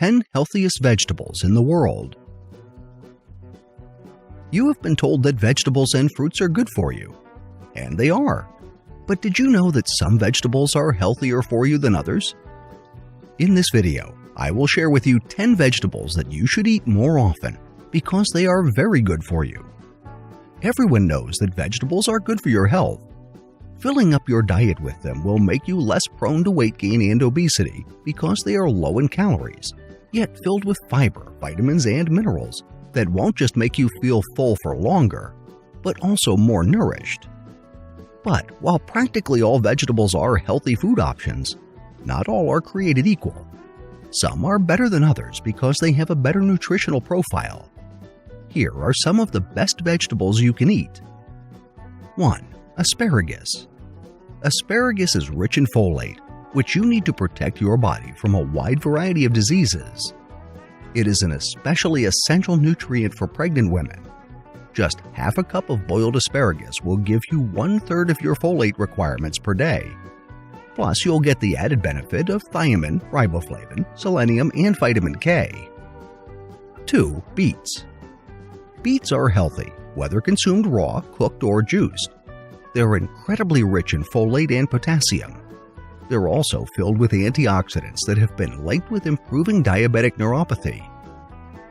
10 healthiest vegetables in the world. You have been told that vegetables and fruits are good for you, and they are. But did you know that some vegetables are healthier for you than others? In this video, I will share with you 10 vegetables that you should eat more often because they are very good for you. Everyone knows that vegetables are good for your health. Filling up your diet with them will make you less prone to weight gain and obesity because they are low in calories, yet filled with fiber, vitamins, and minerals that won't just make you feel full for longer, but also more nourished. But while practically all vegetables are healthy food options, not all are created equal. Some are better than others because they have a better nutritional profile. Here are some of the best vegetables you can eat. 1. Asparagus. Asparagus is rich in folate, which you need to protect your body from a wide variety of diseases. It is an especially essential nutrient for pregnant women. Just half a cup of boiled asparagus will give you 1/3 of your folate requirements per day. Plus, you'll get the added benefit of thiamine, riboflavin, selenium, and vitamin K. 2. Beets. Beets are healthy, whether consumed raw, cooked, or juiced. They're incredibly rich in folate and potassium. They're also filled with antioxidants that have been linked with improving diabetic neuropathy.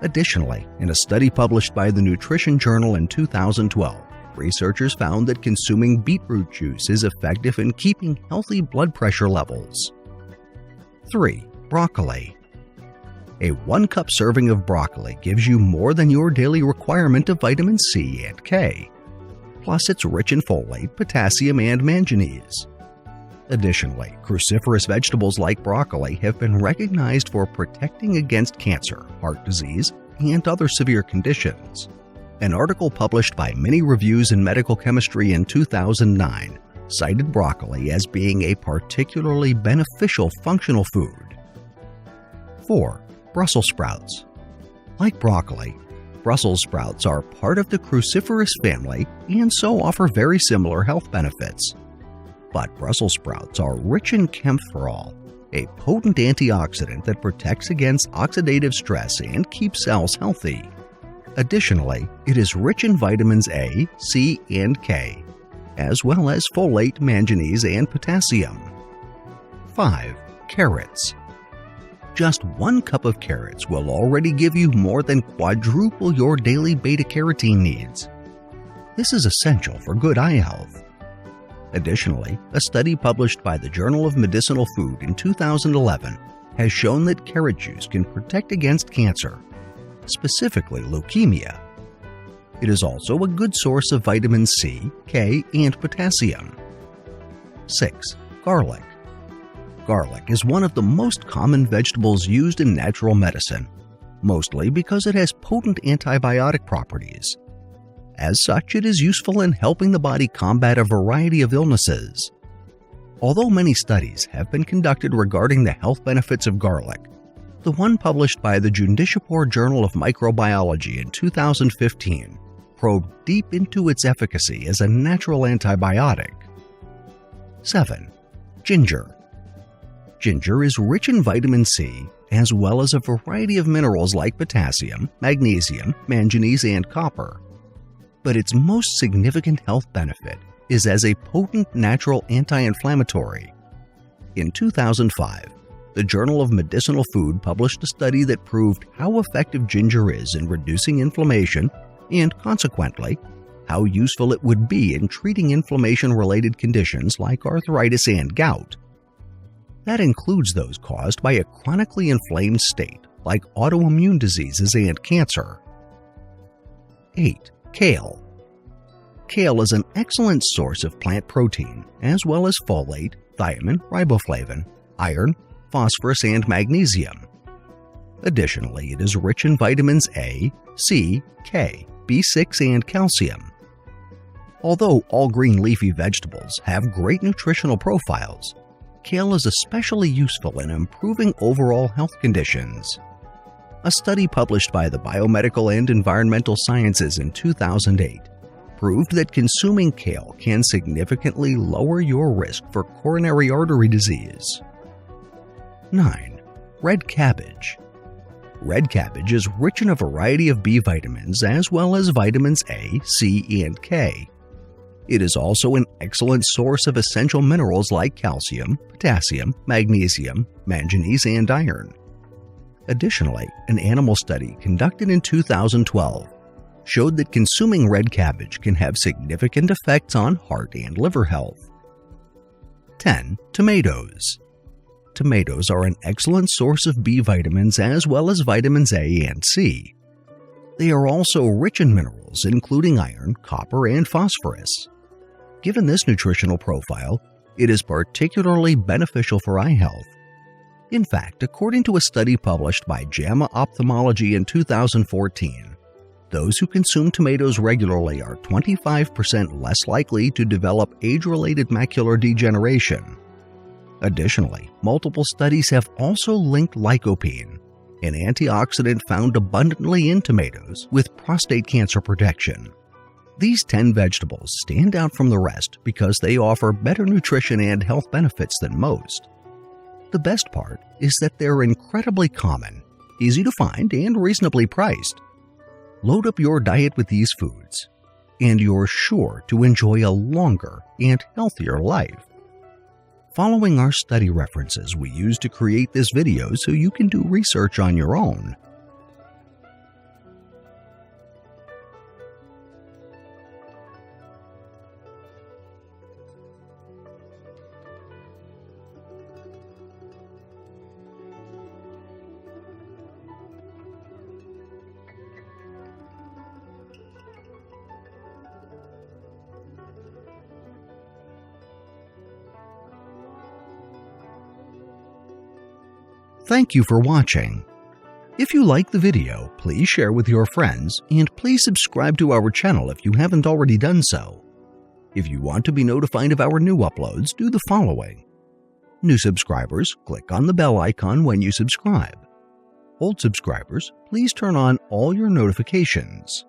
Additionally, in a study published by the Nutrition Journal in 2012, researchers found that consuming beetroot juice is effective in keeping healthy blood pressure levels. 3. Broccoli. A 1-cup serving of broccoli gives you more than your daily requirement of vitamin C and K. Plus, it's rich in folate, potassium, and manganese. Additionally, cruciferous vegetables like broccoli have been recognized for protecting against cancer, heart disease, and other severe conditions. An article published by Many Reviews in Medical Chemistry in 2009 cited broccoli as being a particularly beneficial functional food. 4. Brussels sprouts. Like broccoli, Brussels sprouts are part of the cruciferous family and so offer very similar health benefits. But Brussels sprouts are rich in camphorol, a potent antioxidant that protects against oxidative stress and keeps cells healthy. Additionally, it is rich in vitamins A, C, and K, as well as folate, manganese, and potassium. 5. Carrots. Just 1 cup of carrots will already give you more than quadruple your daily beta-carotene needs. This is essential for good eye health. Additionally, a study published by the Journal of Medicinal Food in 2011 has shown that carrot juice can protect against cancer, specifically leukemia. It is also a good source of vitamin C, K, and potassium. 6. Garlic. Garlic is one of the most common vegetables used in natural medicine, mostly because it has potent antibiotic properties. As such, it is useful in helping the body combat a variety of illnesses. Although many studies have been conducted regarding the health benefits of garlic, the one published by the Judicial Journal of Microbiology in 2015 probed deep into its efficacy as a natural antibiotic. 7. Ginger. Ginger is rich in vitamin C, as well as a variety of minerals like potassium, magnesium, manganese, and copper. But its most significant health benefit is as a potent natural anti-inflammatory. In 2005, the Journal of Medicinal Food published a study that proved how effective ginger is in reducing inflammation and, consequently, how useful it would be in treating inflammation-related conditions like arthritis and gout. That includes those caused by a chronically inflamed state like autoimmune diseases and cancer. 8. Kale. Kale is an excellent source of plant protein, as well as folate, thiamine, riboflavin, iron, phosphorus, and magnesium. Additionally, it is rich in vitamins A, C, K, B6, and calcium. Although all green leafy vegetables have great nutritional profiles, kale is especially useful in improving overall health conditions. A study published by the Biomedical and Environmental Sciences in 2008 proved that consuming kale can significantly lower your risk for coronary artery disease. 9. Red cabbage. Red cabbage is rich in a variety of B vitamins as well as vitamins A, C, and K. It is also an excellent source of essential minerals like calcium, potassium, magnesium, manganese, and iron. Additionally, an animal study conducted in 2012 showed that consuming red cabbage can have significant effects on heart and liver health. 10. Tomatoes. Tomatoes are an excellent source of B vitamins as well as vitamins A and C. They are also rich in minerals including iron, copper, and phosphorus. Given this nutritional profile, it is particularly beneficial for eye health. In fact, according to a study published by JAMA Ophthalmology in 2014, those who consume tomatoes regularly are 25% less likely to develop age-related macular degeneration. Additionally, multiple studies have also linked lycopene, an antioxidant found abundantly in tomatoes, with prostate cancer protection. These 10 vegetables stand out from the rest because they offer better nutrition and health benefits than most. The best part is that they're incredibly common, easy to find, and reasonably priced. Load up your diet with these foods, and you're sure to enjoy a longer and healthier life. Following our study references we used to create this video so you can do research on your own. Thank you for watching. If you like the video, please share with your friends and please subscribe to our channel if you haven't already done so. If you want to be notified of our new uploads, do the following. New subscribers, click on the bell icon when you subscribe. Old subscribers, please turn on all your notifications.